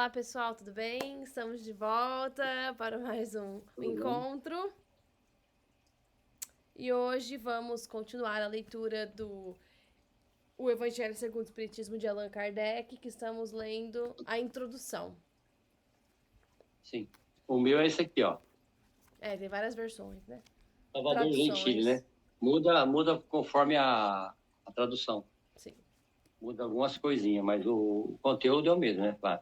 Olá, pessoal, tudo bem? Estamos de volta para mais um Tudo bem? encontro e hoje vamos continuar a leitura do O Evangelho segundo o Espiritismo de Allan Kardec, que estamos lendo a introdução. Sim. O meu é esse aqui, ó. Tem várias versões, né? Salvador Gentili, Traduções, né? Muda conforme a tradução. sim. Muda algumas coisinhas, mas o conteúdo é o mesmo, né? Claro.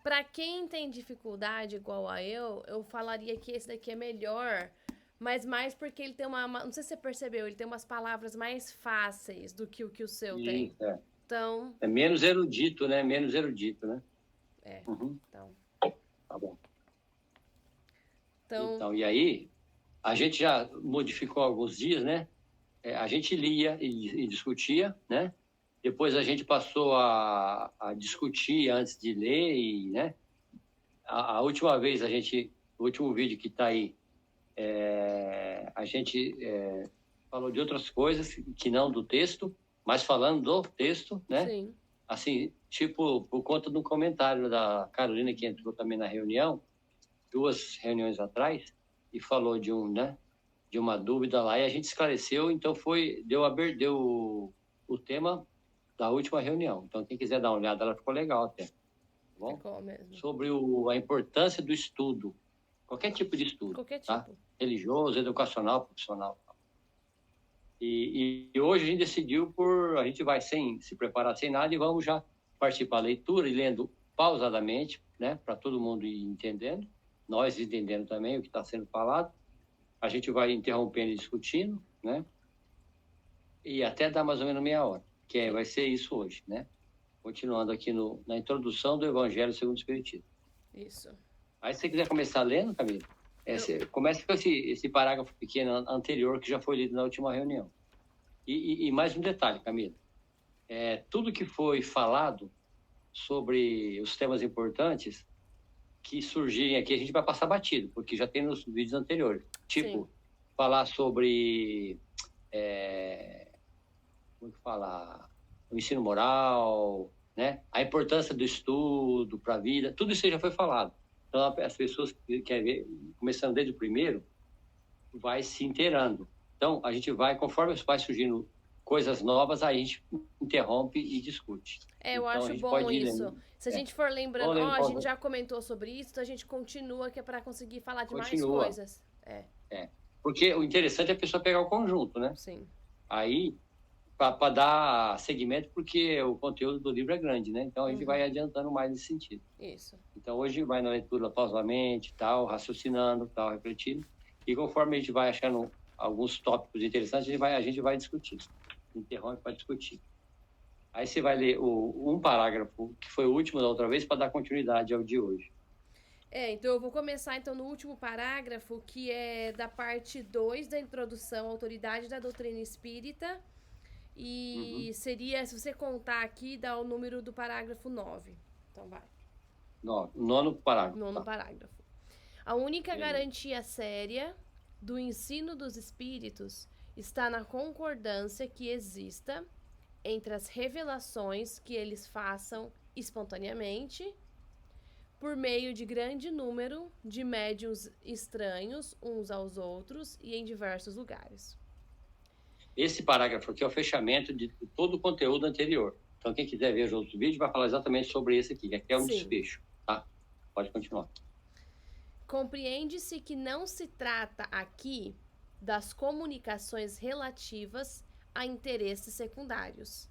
Para quem tem dificuldade igual a eu falaria que esse daqui é melhor, mas mais porque ele tem não sei se você percebeu, ele tem umas palavras mais fáceis do que o seu tem. Isso, é. Então, É menos erudito, né? Menos erudito, né? é, Uhum. então, Tá bom. então, Então, e aí, a gente já modificou alguns dias, né? A gente lia e discutia, né? Depois a gente passou a discutir antes de ler e, né? A última vez o último vídeo que está aí, a gente falou de outras coisas que não do texto, mas falando do texto, né? sim. Assim, tipo, por conta do comentário da Carolina, que entrou também na reunião, 2 reuniões atrás, e falou né, de uma dúvida lá, e a gente esclareceu, então deu o tema da última reunião. Então, quem quiser dar uma olhada, ela ficou legal até, tá bom? Ficou mesmo. Sobre a importância do estudo, qualquer tipo de estudo, Qualquer tá? tipo. Religioso, educacional, profissional. E hoje a gente decidiu a gente vai sem se preparar sem nada e vamos já partir para a leitura e lendo pausadamente, né? Para todo mundo ir entendendo, nós entendendo também o que está sendo falado. A gente vai interrompendo e discutindo, né? E até dar mais ou menos meia hora, Sim. vai ser isso hoje, né? Continuando aqui na introdução do Evangelho segundo o Espiritismo. Isso. Aí, se você quiser começar lendo, Camila, Eu, você começa com esse parágrafo pequeno anterior que já foi lido na última reunião. E mais um detalhe, Camila. Tudo que foi falado sobre os temas importantes que surgirem aqui, a gente vai passar batido, porque já tem nos vídeos anteriores. sim. Tipo, falar sobre, como que fala, o ensino moral, né? A importância do estudo para a vida, tudo isso já foi falado. Então, as pessoas que querem ver, começando desde o primeiro, vai se inteirando. Então, a gente vai, conforme vai surgindo coisas novas, aí a gente interrompe e discute. Eu Então, a acho gente bom pode ir isso. lendo. Se a gente for lembrando, Vamos lendo a gente pausa. já comentou sobre isso, então a gente continua que é para conseguir falar de mais Continua. coisas. É. Porque o interessante é a pessoa pegar o conjunto, né? Sim. Aí, para dar seguimento, porque o conteúdo do livro é grande, né? Então, a gente vai Uhum. adiantando mais nesse sentido. Isso. Então, hoje vai na leitura pausamente, tal, raciocinando, tal, refletindo. E conforme a gente vai achando alguns tópicos interessantes, a gente vai discutindo. Interrompe para discutir. Aí você vai ler um parágrafo, que foi o último da outra vez, para dar continuidade ao de hoje. Então eu vou começar então no último parágrafo, que é da parte 2 da introdução à autoridade da doutrina espírita. E Uhum. seria, se você contar aqui, dá o número do parágrafo 9. Então vai. Nono parágrafo, Nono tá? parágrafo. A única Beleza. garantia séria do ensino dos espíritos está na concordância que exista entre as revelações que eles façam espontaneamente, por meio de grande número de médiuns estranhos uns aos outros e em diversos lugares. Esse parágrafo aqui é o fechamento de todo o conteúdo anterior. Então, quem quiser ver os outros vídeos, vai falar exatamente sobre esse aqui, que aqui é um Sim. desfecho, tá? Pode continuar. Compreende-se que não se trata aqui das comunicações relativas a interesses secundários,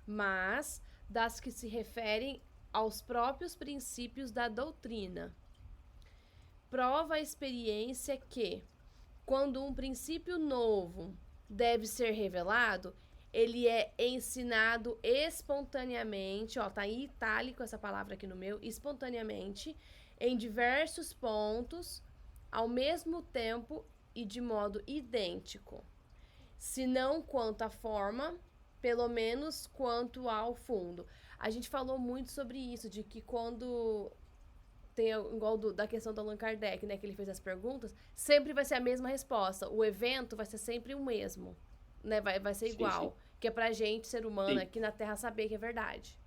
mas das que se referem aos próprios princípios da doutrina. Prova a experiência que, quando um princípio novo deve ser revelado, ele é ensinado espontaneamente, ó, tá em itálico essa palavra aqui no meu, espontaneamente, em diversos pontos, ao mesmo tempo e de modo idêntico. Se não quanto à forma, pelo menos quanto ao fundo. A gente falou muito sobre isso, de que quando tem igual da questão do Allan Kardec, né, que ele fez as perguntas, sempre vai ser a mesma resposta. O evento vai ser sempre o mesmo, né? Vai ser Sim, sim. igual. Que é pra gente, ser humano, Sim. aqui na Terra, saber que é verdade.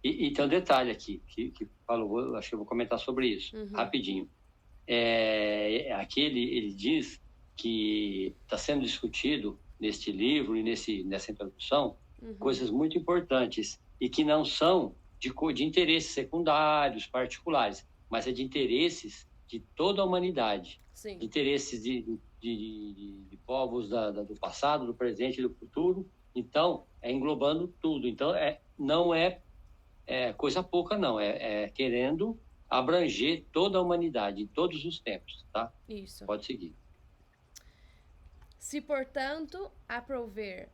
E tem um detalhe aqui, que falou, acho que eu vou comentar sobre isso, rapidinho. Aqui ele diz que está sendo discutido neste livro e nessa introdução coisas muito importantes e que não são de interesses secundários, particulares, mas é de interesses de toda a humanidade. Sim. De interesses de povos do passado, do presente e do futuro. Então, englobando tudo. Então, não é coisa pouca, não. É querendo abranger toda a humanidade, em todos os tempos, tá? Isso. Pode seguir. Se, portanto, aprouver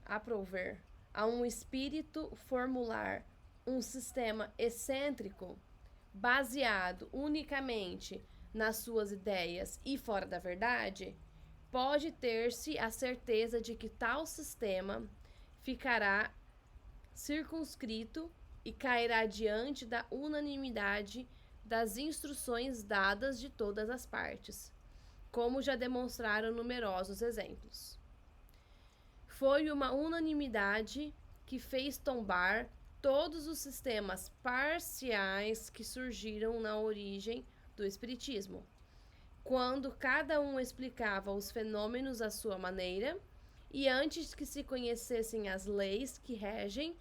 a um espírito formular um sistema excêntrico, baseado unicamente nas suas ideias e fora da verdade, pode ter-se a certeza de que tal sistema ficará circunscrito e cairá diante da unanimidade das instruções dadas de todas as partes, como já demonstraram numerosos exemplos. Foi uma unanimidade que fez tombar todos os sistemas parciais que surgiram na origem do Espiritismo, quando cada um explicava os fenômenos à sua maneira e antes que se conhecessem as leis que regem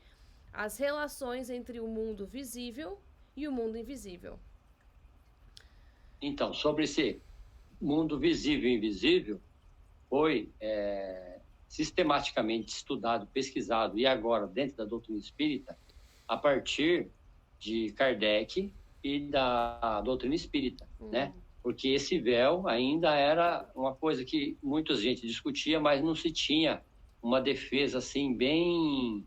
as relações entre o mundo visível e o mundo invisível. Então, sobre esse mundo visível e invisível, foi sistematicamente estudado, pesquisado, e agora dentro da doutrina espírita, a partir de Kardec e da doutrina espírita, né? Porque esse véu ainda era uma coisa que muita gente discutia, mas não se tinha uma defesa assim bem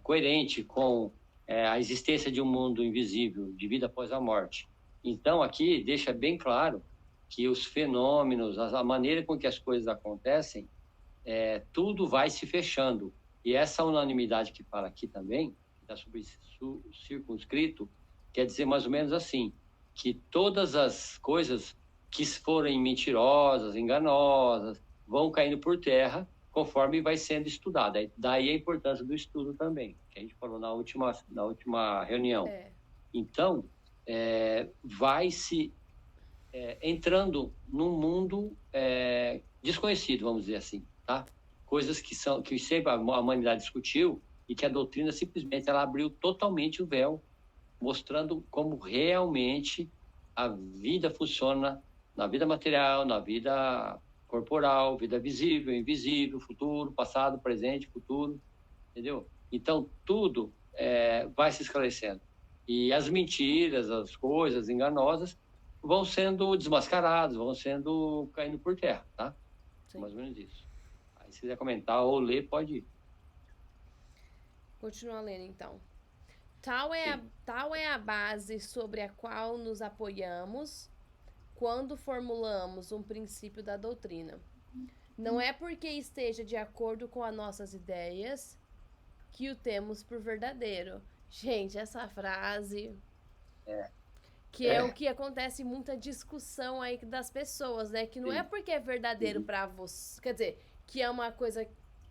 coerente com a existência de um mundo invisível, de vida após a morte. Então, aqui deixa bem claro que os fenômenos, a maneira com que as coisas acontecem, tudo vai se fechando. E essa unanimidade que fala aqui também, que está circunscrito, quer dizer mais ou menos assim, que todas as coisas que forem mentirosas, enganosas, vão caindo por terra conforme vai sendo estudada. Daí a importância do estudo também, que a gente falou na última reunião. Então, vai se entrando num mundo desconhecido, vamos dizer assim, tá? Coisas que sempre a humanidade discutiu e que a doutrina simplesmente ela abriu totalmente o véu, mostrando como realmente a vida funciona na vida material, na vida corporal, vida visível, invisível, futuro, passado, presente, futuro, entendeu? Então, tudo vai se esclarecendo. E as mentiras, as coisas enganosas vão sendo desmascaradas, vão sendo caindo por terra, tá? Sim. Mais ou menos isso. Aí, se quiser comentar ou ler, pode ir. Continua lendo, então. Tal é a base sobre a qual nos apoiamos quando formulamos um princípio da doutrina. Não é porque esteja de acordo com as nossas ideias que o temos por verdadeiro. Gente, essa frase... Que é o que acontece muita discussão aí das pessoas, né? Que não é porque é verdadeiro pra você... Quer dizer, que é uma coisa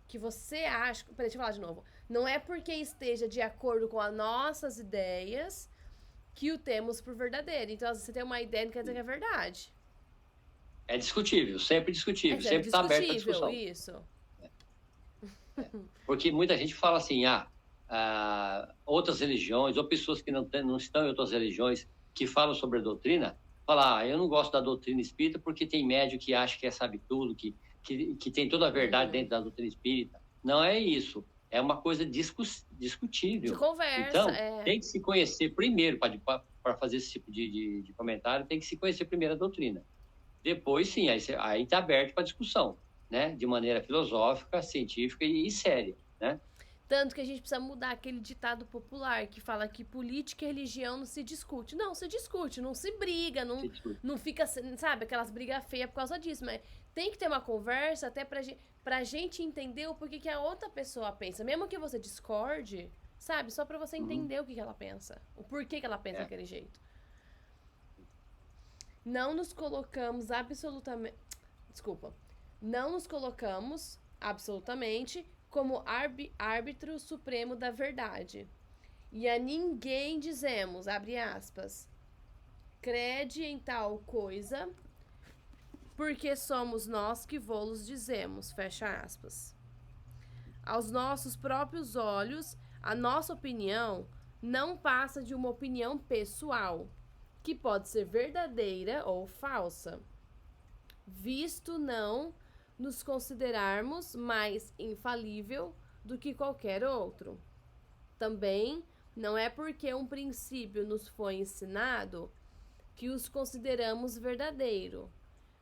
que você acha... Peraí, deixa eu falar de novo. Não é porque esteja de acordo com as nossas ideias que o temos por verdadeiro. Então, às vezes, você tem uma ideia, não quer dizer que é verdade. É discutível, sempre discutível. Sempre está aberto a discussão. Isso. Porque muita gente fala assim, outras religiões, ou pessoas que não estão em outras religiões, que falam sobre a doutrina, falam, eu não gosto da doutrina espírita porque tem médium que acha que sabe tudo, que tem toda a verdade dentro da doutrina espírita. Não é isso. É uma coisa discutível. De conversa. Então, tem que se conhecer primeiro, para fazer esse tipo de comentário, tem que se conhecer primeiro a doutrina. Depois, sim, aí está aberto para discussão, né? De maneira filosófica, científica e séria, né? Tanto que a gente precisa mudar aquele ditado popular que fala que política e religião não se discute. Não, se discute, não se briga, não fica, sabe, aquelas brigas feias por causa disso. Mas tem que ter uma conversa até pra gente entender o porquê que a outra pessoa pensa. Mesmo que você discorde, sabe, só pra você entender o que ela pensa. O porquê que ela pensa daquele jeito. Não nos colocamos absolutamente como árbitro supremo da verdade. E a ninguém dizemos, abre aspas, crede em tal coisa, porque somos nós que vô-los dizemos, fecha aspas. Aos nossos próprios olhos, a nossa opinião não passa de uma opinião pessoal, que pode ser verdadeira ou falsa, visto não nos considerarmos mais infalível do que qualquer outro. Também não é porque um princípio nos foi ensinado que os consideramos verdadeiro,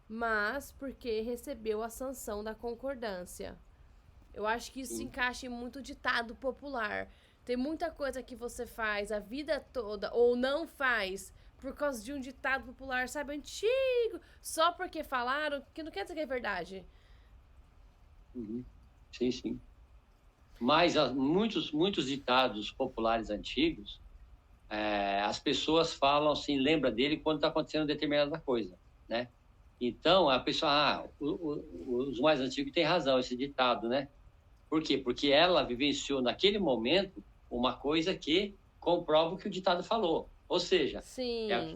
mas porque recebeu a sanção da concordância. Eu acho que isso se encaixa em muito ditado popular. Tem muita coisa que você faz a vida toda ou não faz por causa de um ditado popular, sabe, antigo, só porque falaram, que não quer dizer que é verdade. Sim, sim. Mas muitos ditados populares antigos, as pessoas falam assim, lembra dele quando está acontecendo determinada coisa, né? Então, a pessoa, os mais antigos têm razão, esse ditado, né? Por quê? Porque ela vivenciou naquele momento uma coisa que comprova o que o ditado falou. Ou seja,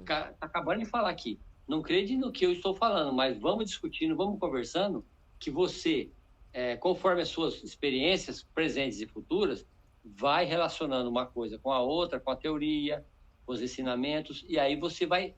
tá acabando de falar aqui. Não crede no que eu estou falando, mas vamos discutindo, vamos conversando, que você, conforme as suas experiências presentes e futuras, vai relacionando uma coisa com a outra, com a teoria, com os ensinamentos, e aí você vai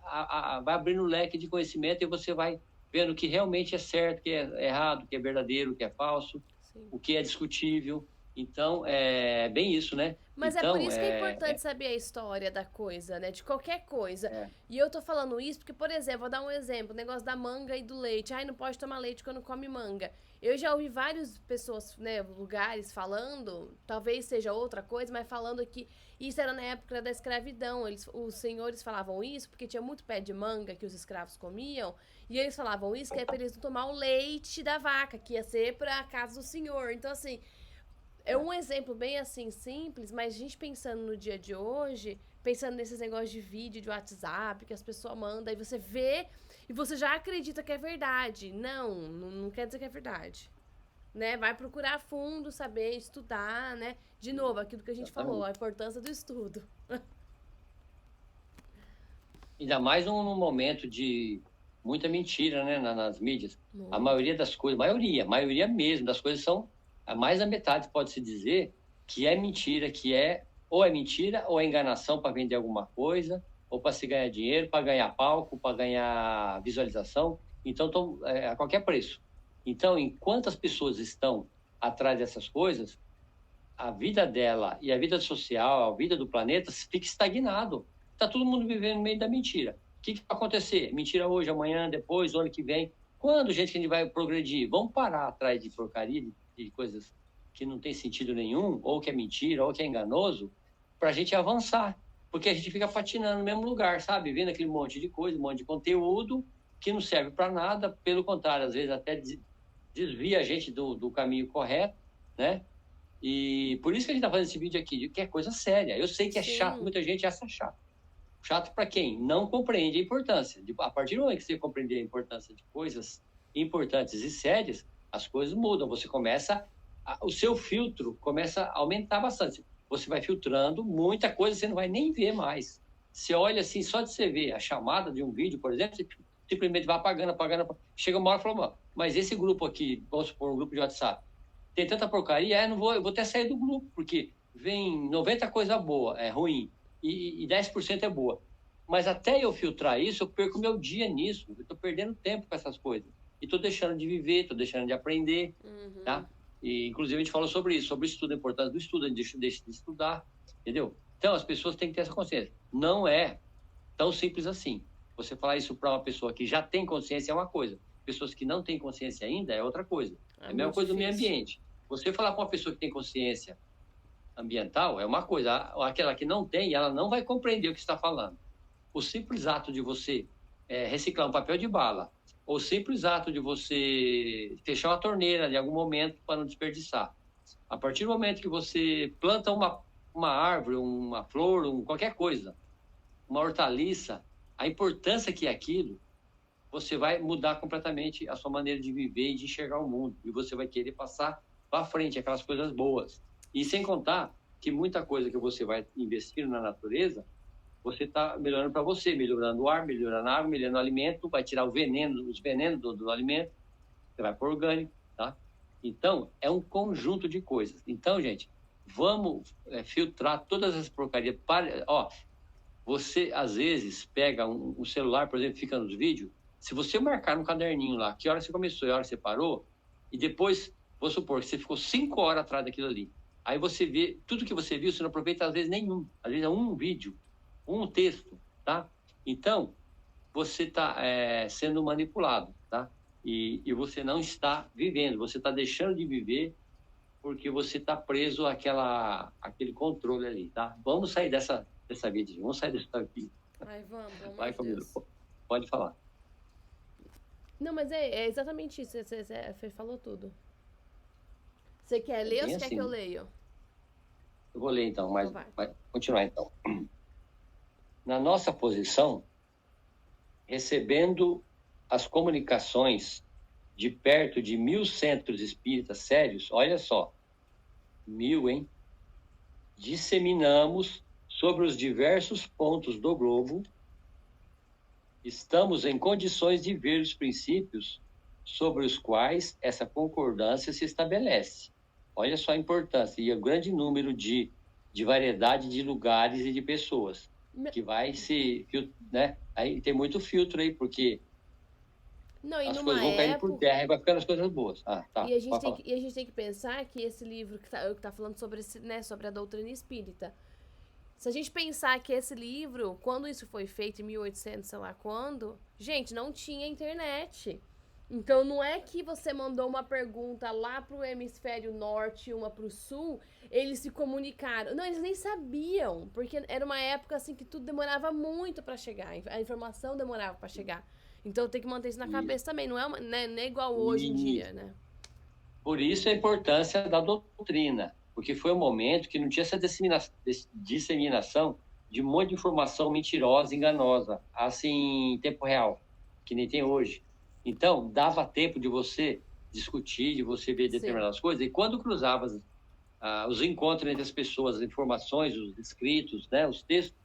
abrindo o leque de conhecimento e você vai vendo o que realmente é certo, o que é errado, o que é verdadeiro, o que é falso, o que é discutível. Então, é bem isso, né? Mas então, é por isso que é importante saber a história da coisa, né? De qualquer coisa. E eu tô falando isso porque, por exemplo, vou dar um exemplo, o negócio da manga e do leite. Ai, não pode tomar leite quando come manga. Eu já ouvi várias pessoas, né, lugares falando, talvez seja outra coisa, mas falando que isso era na época da escravidão. Os senhores falavam isso porque tinha muito pé de manga que os escravos comiam. E eles falavam isso que é pra eles não tomar o leite da vaca, que ia ser pra casa do senhor. Então, assim, é um exemplo bem assim simples, mas a gente pensando no dia de hoje, pensando nesses negócios de vídeo, de WhatsApp, que as pessoas mandam, e você vê e você já acredita que é verdade. Não quer dizer que é verdade. Né? Vai procurar a fundo, saber, estudar, né? De novo, aquilo que a gente falou, a importância do estudo. Ainda mais num momento de muita mentira, né, nas mídias. A maioria das coisas, maioria mesmo das coisas são, a mais da metade pode-se dizer que é mentira, ou é mentira ou é enganação para vender alguma coisa, ou para se ganhar dinheiro, para ganhar palco, para ganhar visualização. Então, a qualquer preço. Então, enquanto as pessoas estão atrás dessas coisas, a vida dela e a vida social, a vida do planeta fica estagnado. Está todo mundo vivendo no meio da mentira. O que vai acontecer? Mentira hoje, amanhã, depois, ano que vem. Quando, gente, que a gente vai progredir? Vamos parar atrás de porcaria, de coisas que não tem sentido nenhum, ou que é mentira, ou que é enganoso, para a gente avançar. Porque a gente fica patinando no mesmo lugar, sabe? Vendo aquele monte de coisa, um monte de conteúdo que não serve para nada. Pelo contrário, às vezes até desvia a gente do caminho correto, né? E por isso que a gente está fazendo esse vídeo aqui, que é coisa séria. Eu sei que é chato, muita gente acha chato. Chato para quem não compreende a importância. A partir do momento que você compreender a importância de coisas importantes e sérias, as coisas mudam. Você começa, o seu filtro começa a aumentar bastante. Você vai filtrando muita coisa, você não vai nem ver mais. Você olha assim, só de você ver a chamada de um vídeo, por exemplo, você simplesmente vai apagando. Chega uma hora e fala, mas esse grupo aqui, vamos supor, um grupo de WhatsApp, tem tanta porcaria, eu vou até sair do grupo, porque vem 90 coisa boa, é ruim, e 10% é boa. Mas até eu filtrar isso, eu perco meu dia nisso. Eu estou perdendo tempo com essas coisas. E estou deixando de viver, estou deixando de aprender, tá? E, inclusive, a gente falou sobre isso, sobre o estudo, a importância do estudo, a gente deixa de estudar, entendeu? Então, as pessoas têm que ter essa consciência. Não é tão simples assim. Você falar isso para uma pessoa que já tem consciência é uma coisa. Pessoas que não têm consciência ainda é outra coisa. É a mesma coisa do meio ambiente. Você falar para uma pessoa que tem consciência ambiental é uma coisa. Aquela que não tem, ela não vai compreender o que está falando. O simples ato de você reciclar um papel de bala, ou o simples ato de você fechar uma torneira em algum momento para não desperdiçar. A partir do momento que você planta uma árvore, uma flor, qualquer coisa, uma hortaliça, a importância que é aquilo, você vai mudar completamente a sua maneira de viver e de enxergar o mundo. E você vai querer passar para frente aquelas coisas boas. E sem contar que muita coisa que você vai investindo na natureza, você está melhorando para você, melhorando o ar, melhorando a água, melhorando o alimento, vai tirar os venenos do alimento, você vai para o orgânico, tá? Então, é um conjunto de coisas. Então, gente, vamos filtrar todas as porcarias. Você, às vezes, pega um celular, por exemplo, fica nos vídeos, se você marcar no caderninho lá, que hora você começou e a hora você parou, e depois, vou supor que você ficou 5 horas atrás daquilo ali, aí você vê, tudo que você viu, você não aproveita, às vezes, nenhum. Às vezes é um vídeo, um texto, tá? Então, você está sendo manipulado, tá? E você não está vivendo, você está deixando de viver porque você está preso àquele controle ali, tá? Vamos sair dessa vida, vamos sair dessa vida. Ai, vamos, Vai, Deus. pode falar. Não, mas é exatamente isso, você falou tudo. Você quer ler ou você quer que eu leia? Eu vou ler então, mas Então vai continuar então. Na nossa posição, recebendo as comunicações de perto de 1.000 centros espíritas sérios, olha só, 1.000, hein? Disseminamos sobre os diversos pontos do globo, estamos em condições de ver os princípios sobre os quais essa concordância se estabelece. Olha só a importância e o grande número de variedade de lugares e de pessoas que vai se, né? Aí tem muito filtro aí, porque as coisas vão cair por terra e vai ficando as coisas boas. Tá. E a gente tem que pensar que esse livro que tá falando sobre, sobre a doutrina espírita, se a gente pensar que esse livro, quando isso foi feito, em 1800, sei lá quando, gente, não tinha internet. Então, não é que você mandou uma pergunta lá pro hemisfério norte e uma pro sul, eles se comunicaram. Não, eles nem sabiam, porque era uma época assim que tudo demorava muito para chegar, a informação demorava para chegar. Então, tem que manter isso na cabeça também, não é igual hoje em dia, né? Por isso a importância da doutrina, porque foi um momento que não tinha essa disseminação de um monte de informação mentirosa, enganosa, assim, em tempo real, que nem tem hoje. Então, dava tempo de você discutir, de você ver determinadas coisas, e quando cruzava os encontros entre as pessoas, as informações, os escritos, né, os textos,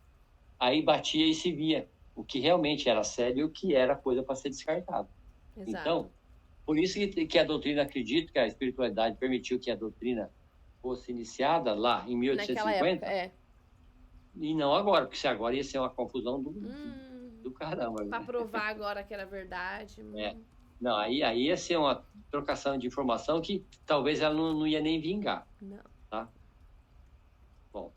aí batia e se via o que realmente era sério e o que era coisa para ser descartado. Exato. Então, por isso que a doutrina, acredito que a espiritualidade permitiu que a doutrina fosse iniciada lá em 1850. Naquela época, e não agora, porque se agora ia ser uma confusão do caramba. Para provar agora que era verdade. Não, aí ia ser uma trocação de informação que talvez ela não ia nem vingar. Não. Tá? Bom,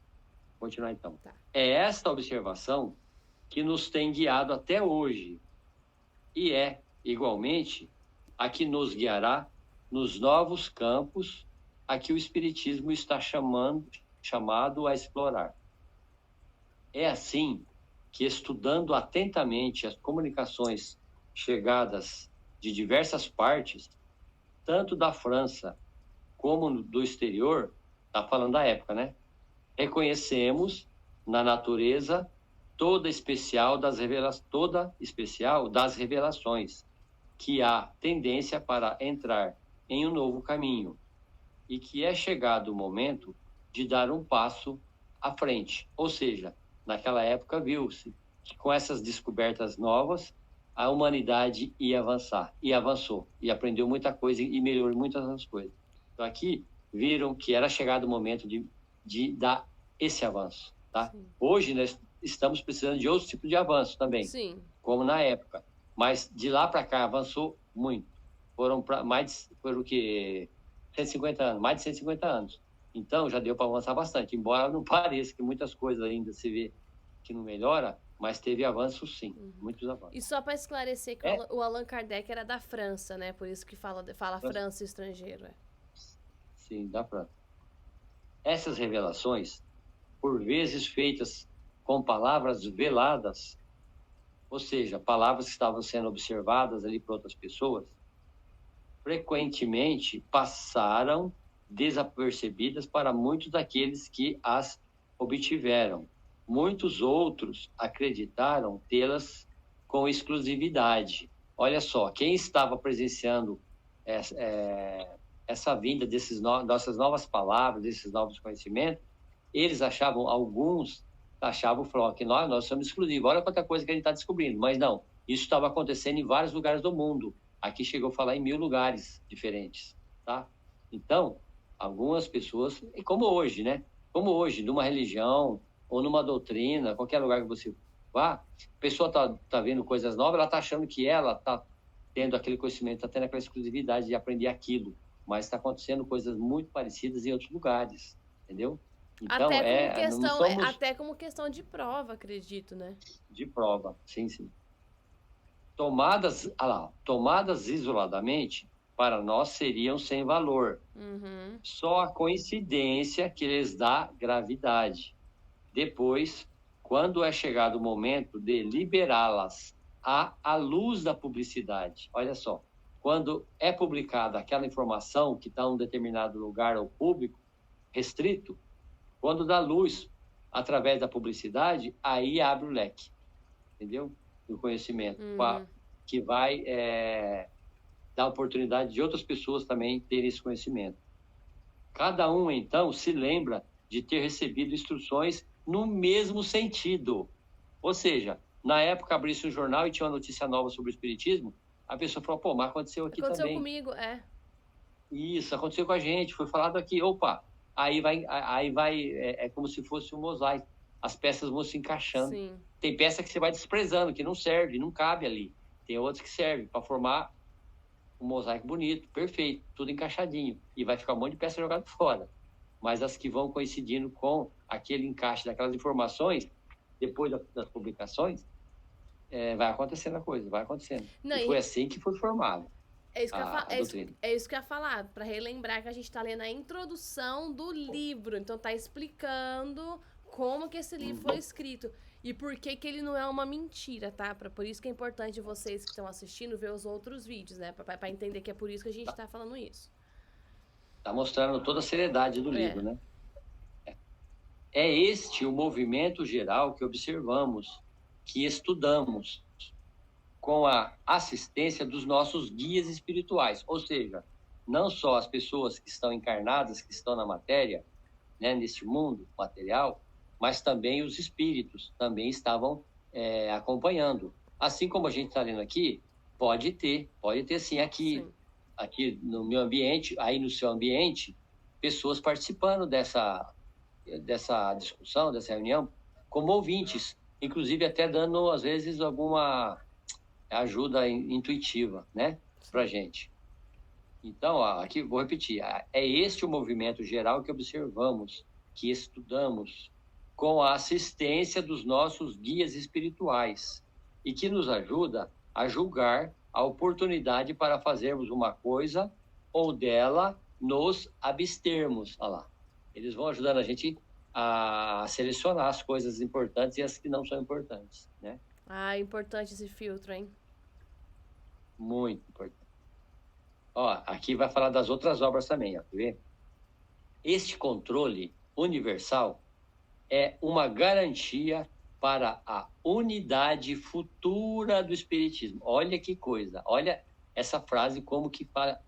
continuar então. Tá. É esta observação que nos tem guiado até hoje e é, igualmente, a que nos guiará nos novos campos a que o Espiritismo está chamado a explorar. É assim que, estudando atentamente as comunicações chegadas de diversas partes, tanto da França como do exterior, está falando da época, né? Reconhecemos na natureza toda especial das revelações, que há tendência para entrar em um novo caminho e que é chegado o momento de dar um passo à frente. Ou seja, naquela época viu-se que com essas descobertas novas, a humanidade ia avançar, e avançou, e aprendeu muita coisa e melhorou muitas coisas. Então aqui viram que era chegado o momento de dar esse avanço. Tá? Hoje nós estamos precisando de outros tipos de avanço também, Sim. Como na época. Mas de lá para cá avançou muito. Foram o que 150 anos, mais de 150 anos. Então já deu para avançar bastante, embora não pareça que muitas coisas ainda se vê que não melhora, mas teve avanço sim, muitos avanços. E só para esclarecer que o Allan Kardec era da França, né? Por isso que fala França estrangeiro. Sim, da França. Essas revelações, por vezes feitas com palavras veladas, ou seja, palavras que estavam sendo observadas ali por outras pessoas, frequentemente passaram desapercebidas para muitos daqueles que as obtiveram. Muitos outros acreditaram tê-las com exclusividade. Olha só, quem estava presenciando essa vinda dessas novas palavras, desses novos conhecimentos, eles alguns falavam que nós somos exclusivos, olha quanta coisa que a gente está descobrindo, mas não, isso estava acontecendo em vários lugares do mundo, aqui chegou a falar em 1000 lugares diferentes, tá? Então, algumas pessoas, e como hoje, né? Como hoje, numa religião ou numa doutrina, qualquer lugar que você vá, a pessoa tá vendo coisas novas, ela tá achando que ela tá tendo aquele conhecimento, tá tendo aquela exclusividade de aprender aquilo, mas está acontecendo coisas muito parecidas em outros lugares, entendeu? Então, até como questão de prova, acredito, né? De prova, sim. Tomadas isoladamente, para nós seriam sem valor. Uhum. Só a coincidência que lhes dá gravidade. Depois, quando é chegado o momento de liberá-las à luz da publicidade, olha só, quando é publicada aquela informação que está em um determinado lugar ao público, restrito, quando dá luz através da publicidade, aí abre o leque, entendeu? Do conhecimento, que vai dar oportunidade de outras pessoas também terem esse conhecimento. Cada um, então, se lembra de ter recebido instruções no mesmo sentido. Ou seja, na época, abrisse um jornal e tinha uma notícia nova sobre o espiritismo, a pessoa falou, pô, mas aconteceu aqui também. Aconteceu comigo, Isso, aconteceu com a gente, foi falado aqui, opa, aí vai é como se fosse um mosaico. As peças vão se encaixando. Sim. Tem peça que você vai desprezando, que não serve, não cabe ali. Tem outras que servem para formar um mosaico bonito, perfeito, tudo encaixadinho. E vai ficar um monte de peça jogada fora. Mas as que vão coincidindo com aquele encaixe daquelas informações, depois das publicações, vai acontecendo a coisa, vai acontecendo. Não, e foi assim que foi formado. É isso que eu ia falar, para relembrar que a gente está lendo a introdução do livro, então tá explicando como que esse livro foi escrito e por que ele não é uma mentira, tá? Por isso que é importante vocês que estão assistindo ver os outros vídeos, né? Para entender que é por isso que a gente tá falando isso. Tá mostrando toda a seriedade do livro, né? É este o movimento geral que observamos, que estudamos, com a assistência dos nossos guias espirituais, ou seja, não só as pessoas que estão encarnadas, que estão na matéria, né, neste mundo material, mas também os espíritos também estavam acompanhando. Assim como a gente está lendo aqui, pode ter sim aqui no meu ambiente, aí no seu ambiente, pessoas participando dessa discussão, dessa reunião, como ouvintes, inclusive até dando, às vezes, alguma ajuda intuitiva, né, para gente. Então, aqui vou repetir, é este o movimento geral que observamos, que estudamos, com a assistência dos nossos guias espirituais, e que nos ajuda a julgar a oportunidade para fazermos uma coisa ou dela nos abstermos. Olha lá. Eles vão ajudando a gente a selecionar as coisas importantes e as que não são importantes, né? É importante esse filtro, hein? Muito importante. Ó, aqui vai falar das outras obras também, ó, quer ver? Este controle universal é uma garantia para a unidade futura do Espiritismo. Olha que coisa, olha essa frase como que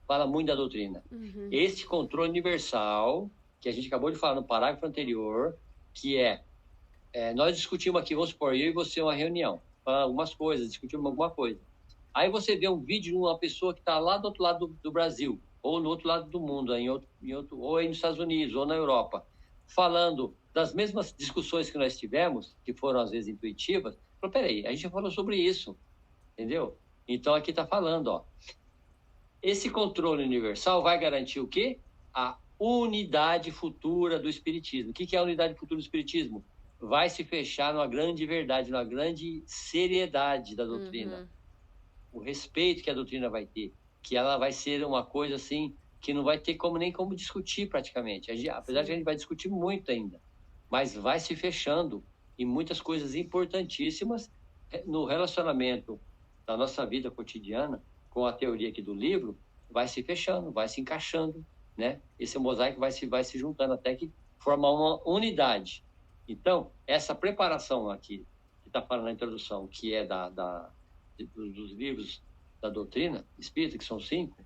fala muito da doutrina. Uhum. Este controle universal, que a gente acabou de falar no parágrafo anterior, que nós discutimos aqui, vamos supor, eu e você uma reunião, falando algumas coisas, discutimos alguma coisa. Aí você vê um vídeo de uma pessoa que está lá do outro lado do Brasil, ou no outro lado do mundo, ou aí nos Estados Unidos, ou na Europa, falando das mesmas discussões que nós tivemos, que foram às vezes intuitivas. Falou, peraí, a gente já falou sobre isso, entendeu? Então aqui está falando, ó, esse controle universal vai garantir o quê? A unidade futura do Espiritismo. O que é a unidade futura do Espiritismo? Vai se fechar numa grande verdade, numa grande seriedade da doutrina. Uhum. O respeito que a doutrina vai ter, que ela vai ser uma coisa assim, que não vai ter nem como discutir praticamente. Apesar de que a gente vai discutir muito ainda, mas vai se fechando em muitas coisas importantíssimas no relacionamento da nossa vida cotidiana com a teoria aqui do livro, vai se fechando, vai se encaixando, né? Esse mosaico vai se juntando até que forma uma unidade. Então, essa preparação aqui, que está falando na introdução, que é dos livros da doutrina espírita, que são 5,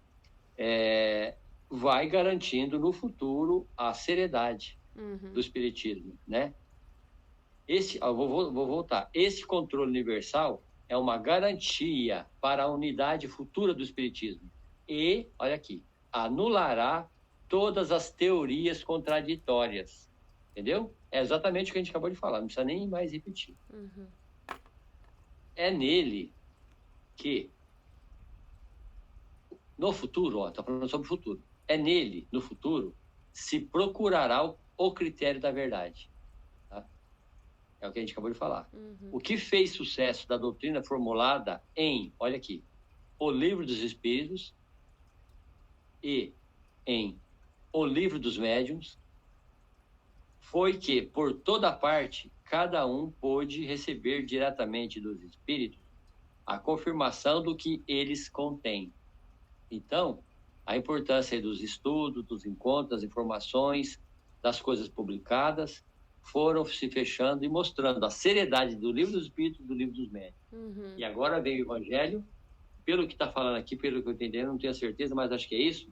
vai garantindo no futuro a seriedade, do Espiritismo, né? Vou voltar. Esse controle universal é uma garantia para a unidade futura do Espiritismo. E, olha aqui, anulará todas as teorias contraditórias. Entendeu? É exatamente o que a gente acabou de falar, não precisa nem mais repetir. É nele que, no futuro, está falando sobre o futuro, é nele, no futuro, se procurará o critério da verdade. Tá? É o que a gente acabou de falar. O que fez sucesso da doutrina formulada em, olha aqui, o Livro dos Espíritos e em o Livro dos Médiuns, foi que, por toda parte, cada um pôde receber diretamente dos espíritos a confirmação do que eles contêm. Então, a importância dos estudos, dos encontros, das informações, das coisas publicadas, foram se fechando e mostrando a seriedade do Livro dos Espíritos e do Livro dos Médiuns. E agora vem o Evangelho, pelo que está falando aqui, pelo que eu entendi, não tenho certeza, mas acho que é isso,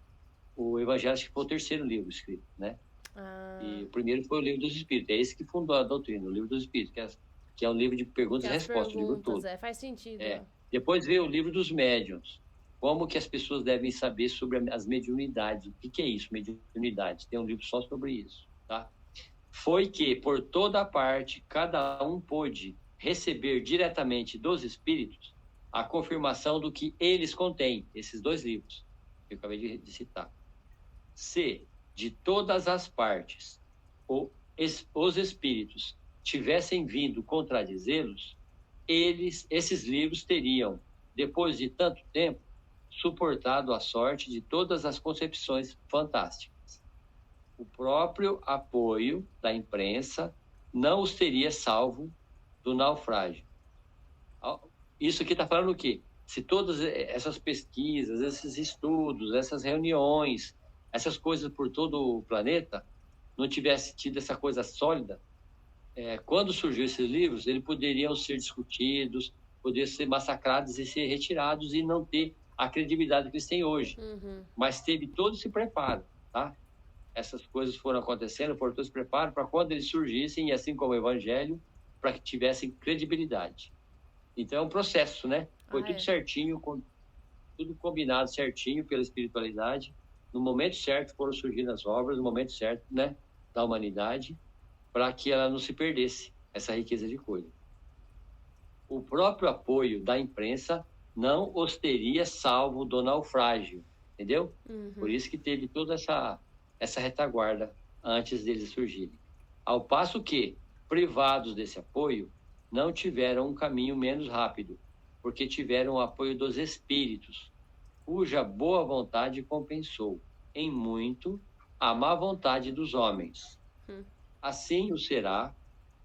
o Evangelho acho que foi o terceiro livro escrito, né? E o primeiro foi o Livro dos Espíritos, é esse que fundou a doutrina, o Livro dos Espíritos, que é um livro de perguntas e respostas, o livro todo. Faz sentido. Depois veio o Livro dos Médiuns, como que as pessoas devem saber sobre as mediunidades, o que é isso, mediunidade, tem um livro só sobre isso, tá? Foi que, por toda parte, cada um pôde receber diretamente dos espíritos a confirmação do que eles contêm, esses dois livros, que eu acabei de citar. Se de todas as partes os espíritos tivessem vindo contradizê-los, esses livros teriam, depois de tanto tempo, suportado a sorte de todas as concepções fantásticas. O próprio apoio da imprensa não os teria salvo do naufrágio. Isso aqui está falando o quê? Se todas essas pesquisas, esses estudos, essas reuniões, essas coisas por todo o planeta, não tivesse tido essa coisa sólida, quando surgiu esses livros, eles poderiam ser discutidos, poderiam ser massacrados e ser retirados e não ter a credibilidade que eles têm hoje. Mas teve todo esse preparo, tá? Essas coisas foram acontecendo, por todo esse preparo para quando eles surgissem, e assim como o Evangelho, para que tivessem credibilidade. Então é um processo, né? Foi tudo certinho, tudo combinado certinho pela espiritualidade. No momento certo foram surgindo as obras, no momento certo, né, da humanidade, para que ela não se perdesse, essa riqueza de coisa. O próprio apoio da imprensa não os teria salvo do naufrágio, entendeu? Por isso que teve toda essa retaguarda antes deles surgirem. Ao passo que, privados desse apoio, não tiveram um caminho menos rápido, porque tiveram o apoio dos espíritos, cuja boa vontade compensou, em muito, a má vontade dos homens. Assim o será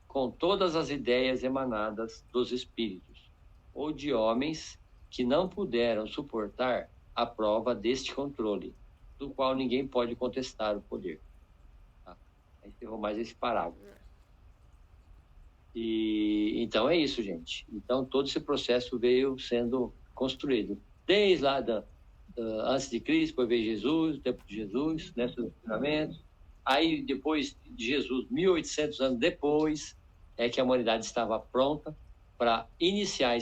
com todas as ideias emanadas dos espíritos, ou de homens que não puderam suportar a prova deste controle, do qual ninguém pode contestar o poder. Tá? Aí encerrou mais esse parágrafo. E então é isso, gente. Então todo esse processo veio sendo construído desde lá antes de Cristo, depois veio Jesus, o tempo de Jesus, né, seus ensinamentos. Aí depois de Jesus, 1800 anos depois, é que a humanidade estava pronta para iniciar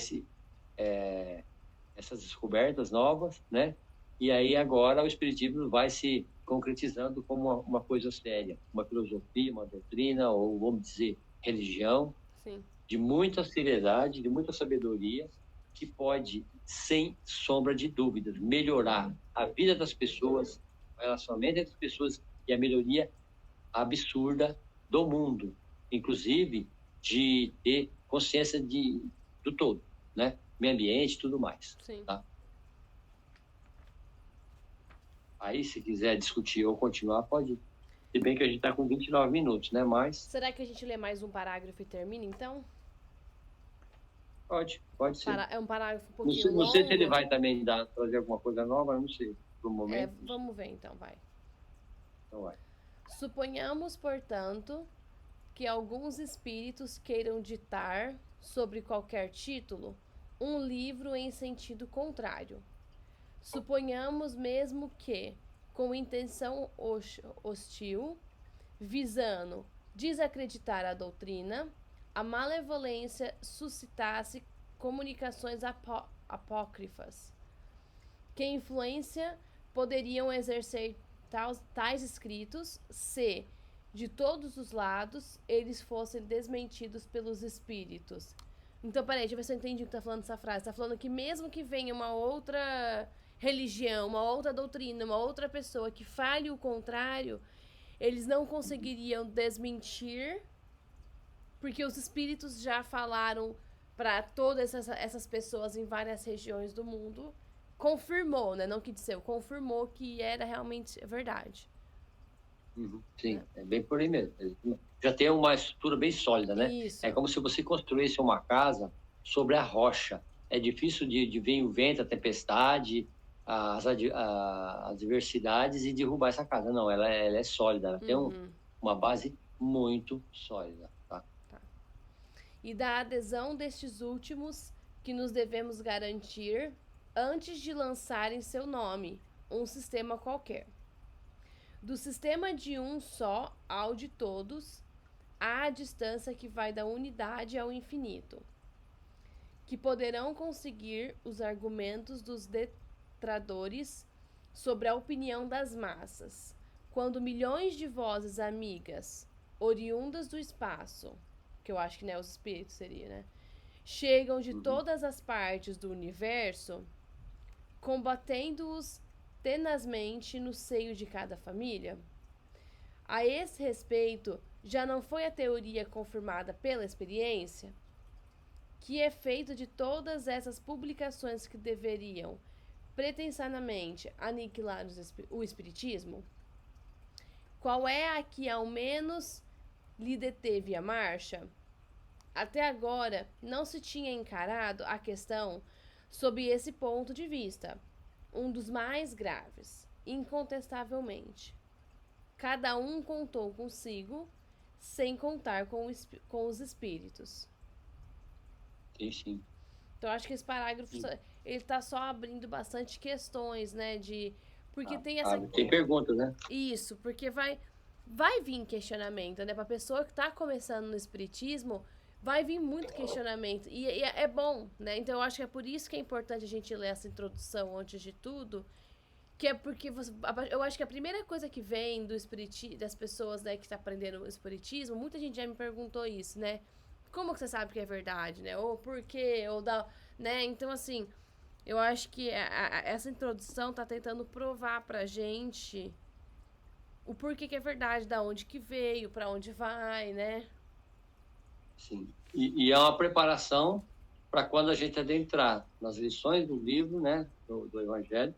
essas descobertas novas, né? E aí agora o Espiritismo vai se concretizando como uma coisa séria, uma filosofia, uma doutrina, ou vamos dizer, religião, de muita seriedade, de muita sabedoria, que pode, sem sombra de dúvidas, melhorar a vida das pessoas, o relacionamento entre as pessoas e a melhoria absurda do mundo, inclusive de ter consciência do todo, né? Meio ambiente e tudo mais. Tá? Aí, se quiser discutir ou continuar, pode. Se bem que a gente está com 29 minutos, né? Mas... Será que a gente lê mais um parágrafo e termina, então? Pode ser. É um parágrafo um pouquinho longo. Não sei se ele vai também trazer alguma coisa nova, não sei, pro momento. Vamos ver, então, vai. Então vai. Suponhamos, portanto, que alguns espíritos queiram ditar, sobre qualquer título, um livro em sentido contrário. Suponhamos mesmo que, com intenção hostil, visando desacreditar a doutrina, a malevolência suscitasse comunicações apócrifas, que influência poderiam exercer tais escritos se, de todos os lados, eles fossem desmentidos pelos espíritos. Então, peraí, deixa eu ver se eu entendi o que tá falando essa frase. Tá falando que mesmo que venha uma outra religião, uma outra doutrina, uma outra pessoa que fale o contrário, eles não conseguiriam desmentir, porque os espíritos já falaram para todas essas pessoas em várias regiões do mundo. Confirmou, né? Não que disse, confirmou que era realmente verdade. Sim, é bem por aí mesmo. Já tem uma estrutura bem sólida, né? Isso. É como se você construísse uma casa sobre a rocha. É difícil de vir o vento, a tempestade, as adversidades e derrubar essa casa. Não, ela é sólida, ela tem uma base muito sólida. Tá? E da adesão destes últimos que nos devemos garantir antes de lançarem seu nome, um sistema qualquer. Do sistema de um só ao de todos, há a distância que vai da unidade ao infinito, que poderão conseguir os argumentos dos detratores sobre a opinião das massas, quando milhões de vozes amigas, oriundas do espaço, que eu acho que né, os espíritos seria, né? Chegam de todas as partes do universo, combatendo-os tenazmente no seio de cada família? A esse respeito, já não foi a teoria confirmada pela experiência? Que é feito de todas essas publicações que deveriam, pretensamente, aniquilar o espiritismo? Qual é a que ao menos lhe deteve a marcha? Até agora, não se tinha encarado a questão sob esse ponto de vista, um dos mais graves, incontestavelmente. Cada um contou consigo, sem contar com os espíritos. Sim. Então, acho que esse parágrafo, ele tá só abrindo bastante questões, né, porque tem essa... Tem perguntas, né? Isso, porque vai vir questionamento, né, pra pessoa que tá começando no espiritismo, vai vir muito questionamento, e é bom, né, então eu acho que é por isso que é importante a gente ler essa introdução antes de tudo, que é porque eu acho que a primeira coisa que vem do das pessoas, né, que tá aprendendo o espiritismo, muita gente já me perguntou isso, né, como que você sabe que é verdade, né, ou por quê, ou né, então assim, eu acho que essa introdução tá tentando provar pra gente o porquê que é verdade, da onde que veio, pra onde vai, né. Sim. E é uma preparação para quando a gente adentrar nas lições do livro, né, do Evangelho,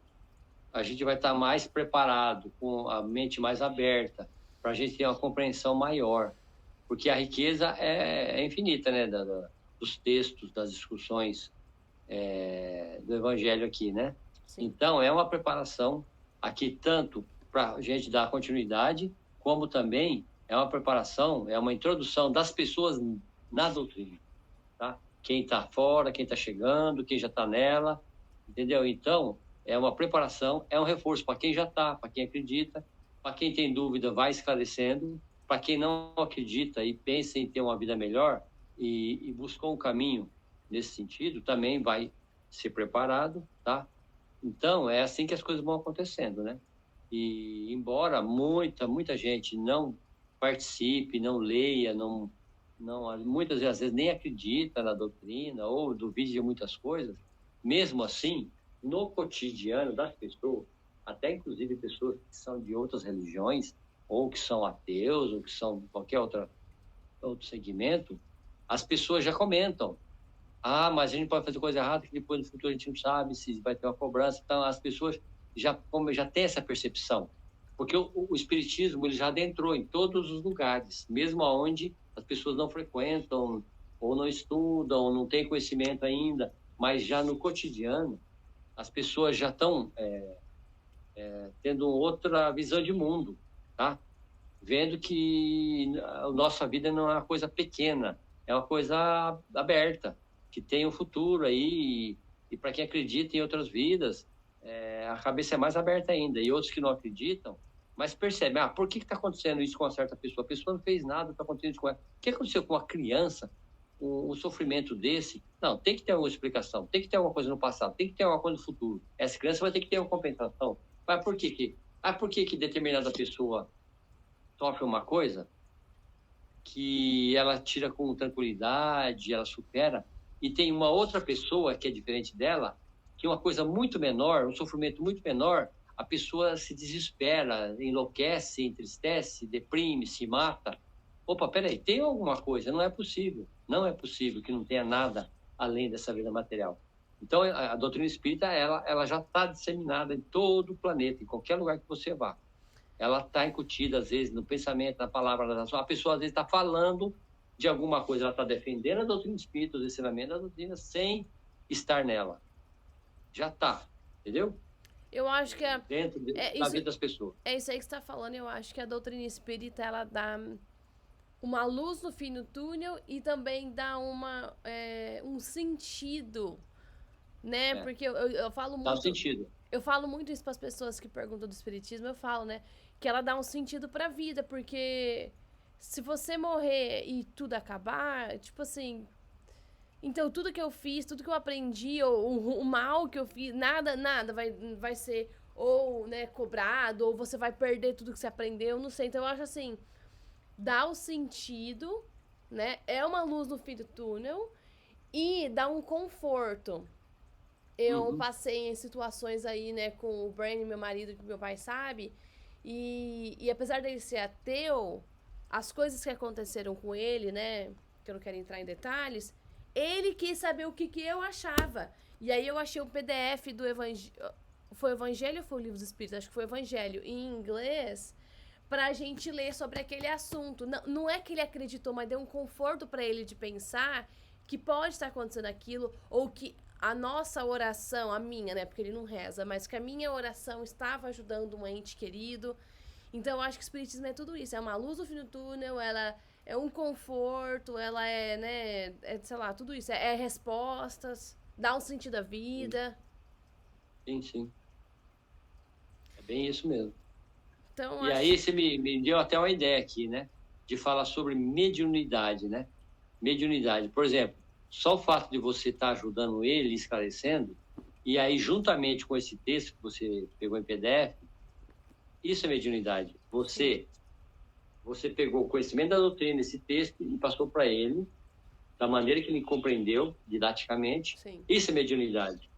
a gente vai estar mais preparado, com a mente mais aberta, para a gente ter uma compreensão maior. Porque a riqueza é infinita, né, dos textos, das discussões do Evangelho aqui, né? Sim. Então, é uma preparação aqui tanto para a gente dar continuidade, como também é uma preparação, é uma introdução das pessoas na doutrina, tá? Quem está fora, quem está chegando, quem já está nela, entendeu? Então, é uma preparação, é um reforço para quem já está, para quem acredita, para quem tem dúvida, vai esclarecendo, para quem não acredita e pensa em ter uma vida melhor e buscou um caminho nesse sentido, também vai ser preparado, tá? Então, é assim que as coisas vão acontecendo, né? E embora muita gente não participe, não leia, não muitas vezes nem acredita na doutrina ou duvide de muitas coisas, mesmo assim, no cotidiano das pessoas, até inclusive pessoas que são de outras religiões, ou que são ateus, ou que são qualquer outro segmento, as pessoas já comentam. Mas a gente pode fazer coisa errada, que depois no futuro a gente não sabe se vai ter uma cobrança. Então, as pessoas já têm essa percepção. Porque o espiritismo ele já adentrou em todos os lugares, mesmo onde as pessoas não frequentam, ou não estudam, ou não têm conhecimento ainda, mas já no cotidiano, as pessoas já estão tendo outra visão de mundo, tá? Vendo que a nossa vida não é uma coisa pequena, é uma coisa aberta, que tem um futuro aí, e para quem acredita em outras vidas, a cabeça é mais aberta ainda. E outros que não acreditam, mas percebe, por que está acontecendo isso com uma certa pessoa? A pessoa não fez nada, está acontecendo isso com ela. O que aconteceu com a criança? Um sofrimento desse? Não, tem que ter alguma explicação, tem que ter alguma coisa no passado, tem que ter alguma coisa no futuro. Essa criança vai ter que ter uma compensação. Mas por que determinada pessoa sofre uma coisa que ela tira com tranquilidade, ela supera, e tem uma outra pessoa que é diferente dela, que é uma coisa muito menor, um sofrimento muito menor, a pessoa se desespera, enlouquece, entristece, deprime, se mata. Opa, peraí, tem alguma coisa, não é possível que não tenha nada além dessa vida material. Então, a doutrina espírita, ela já está disseminada em todo o planeta, em qualquer lugar que você vá. Ela está incutida, às vezes, no pensamento, na palavra, na ação. A pessoa, às vezes, está falando de alguma coisa, ela está defendendo a doutrina espírita, os ensinamentos da doutrina, sem estar nela. Já está, entendeu? Eu acho que dentro da vida das pessoas. É isso aí que você está falando. Eu acho que a doutrina espírita, ela dá uma luz no fim do túnel e também dá um sentido, né? Porque eu falo muito... Dá sentido. Eu falo muito isso para as pessoas que perguntam do espiritismo, eu falo, né? Que ela dá um sentido para a vida, porque se você morrer e tudo acabar, tipo assim... Então, tudo que eu fiz, tudo que eu aprendi, ou o mal que eu fiz, nada vai ser ou, né, cobrado, ou você vai perder tudo que você aprendeu, não sei. Então, eu acho assim, dá o sentido, né? É uma luz no fim do túnel e dá um conforto. Eu passei em situações aí, né, com o Brandon, meu marido, que meu pai sabe, e apesar dele ser ateu, as coisas que aconteceram com ele, né, que eu não quero entrar em detalhes, ele quis saber o que eu achava. E aí eu achei um PDF do Evangelho. Foi o Evangelho ou foi o Livro dos Espíritos? Acho que foi o Evangelho, em inglês, pra gente ler sobre aquele assunto. Não é que ele acreditou, mas deu um conforto pra ele de pensar que pode estar acontecendo aquilo, ou que a nossa oração, a minha, né, porque ele não reza, mas que a minha oração estava ajudando um ente querido. Então eu acho que o Espiritismo é tudo isso. É uma luz no fim do túnel, ela... é um conforto, ela é, né, sei lá, tudo isso. É respostas, dá um sentido à vida. Sim. É bem isso mesmo. Então, aí você me deu até uma ideia aqui, né? De falar sobre mediunidade, né? Mediunidade. Por exemplo, só o fato de você estar ajudando ele, esclarecendo, e aí juntamente com esse texto que você pegou em PDF, isso é mediunidade. Você pegou o conhecimento da doutrina, esse texto, e passou para ele, da maneira que ele compreendeu, didaticamente. Sim. Isso é mediunidade.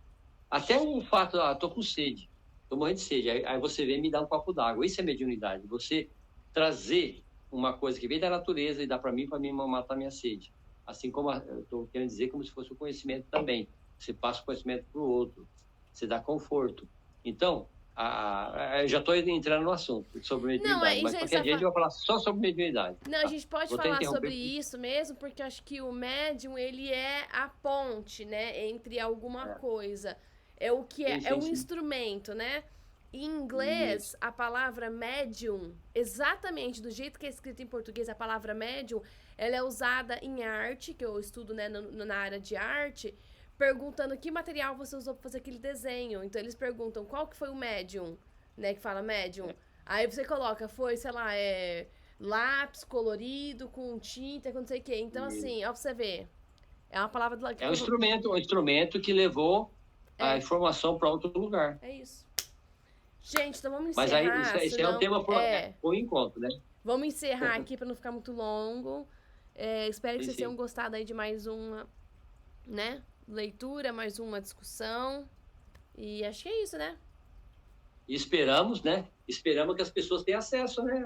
Até o fato, estou com sede, estou morrendo de sede, aí você vem me dar um copo d'água. Isso é mediunidade. Você trazer uma coisa que vem da natureza e dá para mim matar minha sede. Assim como, eu estou querendo dizer, como se fosse o conhecimento também. Você passa o conhecimento para o outro, você dá conforto. Então, eu já estou entrando no assunto sobre mediunidade, mas qualquer dia a gente vai falar só sobre mediunidade. Não, a gente pode falar sobre isso mesmo, porque acho que o médium, ele é a ponte, né, entre alguma coisa. É o que é um instrumento, né? Em inglês, a palavra médium, exatamente do jeito que é escrito em português, a palavra médium, ela é usada em arte, que eu estudo, né, na área de arte, perguntando que material você usou para fazer aquele desenho. Então, eles perguntam qual que foi o médium, né, que fala médium. Aí você coloca, foi, sei lá, lápis colorido, com tinta, com não sei o quê. Então, assim, ó pra você ver. É uma palavra... É um instrumento que levou a informação para outro lugar. É isso. Gente, então vamos encerrar. Mas aí, isso é um tema por encontro, né? Vamos encerrar aqui para não ficar muito longo. Espero que vocês tenham gostado aí de mais uma, né, leitura, mais uma discussão. E acho que é isso, né? E esperamos, né? Esperamos que as pessoas tenham acesso, né?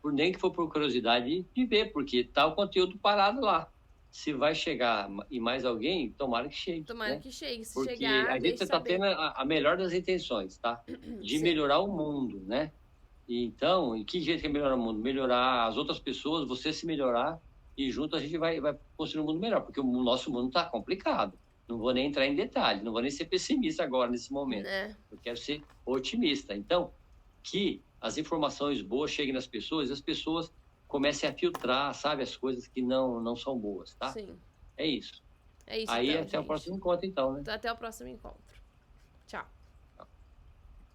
Por nem que for por curiosidade de ver, porque tá o conteúdo parado lá. Se vai chegar e mais alguém, tomara que chegue. Tomara que chegue. Se porque chegar, a gente está tendo a melhor das intenções, tá? De melhorar o mundo, né? Então, e que jeito que é melhorar o mundo? Melhorar as outras pessoas, você se melhorar, e junto a gente vai construir um mundo melhor, porque o nosso mundo está complicado. Não vou nem entrar em detalhe, não vou nem ser pessimista agora, nesse momento. Eu quero ser otimista. Então, que as informações boas cheguem nas pessoas e as pessoas comecem a filtrar, sabe, as coisas que não são boas, tá? Sim. É isso. É isso. Aí então, até o próximo encontro, então, né? Até o próximo encontro. Tchau.